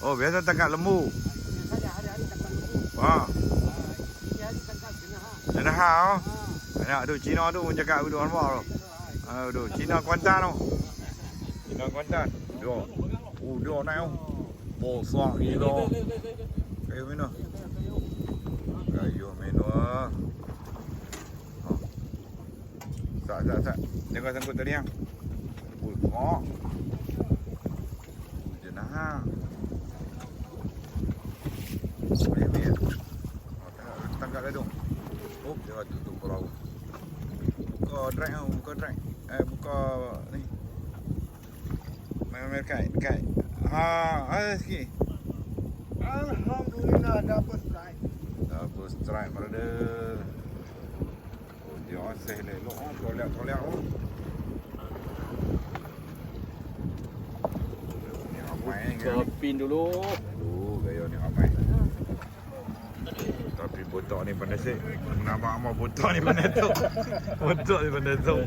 Oh, biasa tangkap lembu. Saya hari-hari tangkap lembu. Ha. Ini hari tangkap jenaha. Jenaha oh. Banyak tu Cina tu pun cakap duduk nampak tu. Tu Cina Kuantan tu. Cina Kuantan. Dia. Dia naik tu. Besar gila. Kayu mana? Kayu mana? Sat. Jangan sangkut tadi yang. Oh. Jenaha. Boleh. Tangkap dah dong. Oh, dia tutup perahu. Buka drag tau, buka drag. Buka ni. Main kait. Ada sikit. Alhamdulillah dapat strike. Double strike brother. Oh, dia asih lelok. Tolak oh. Ni ramai ni kan. Pin dulu. Gaya ni ramai. Tapi botak ni pandai sik. Nampak amat botak ni pandai tu. Botak ni pandai tu.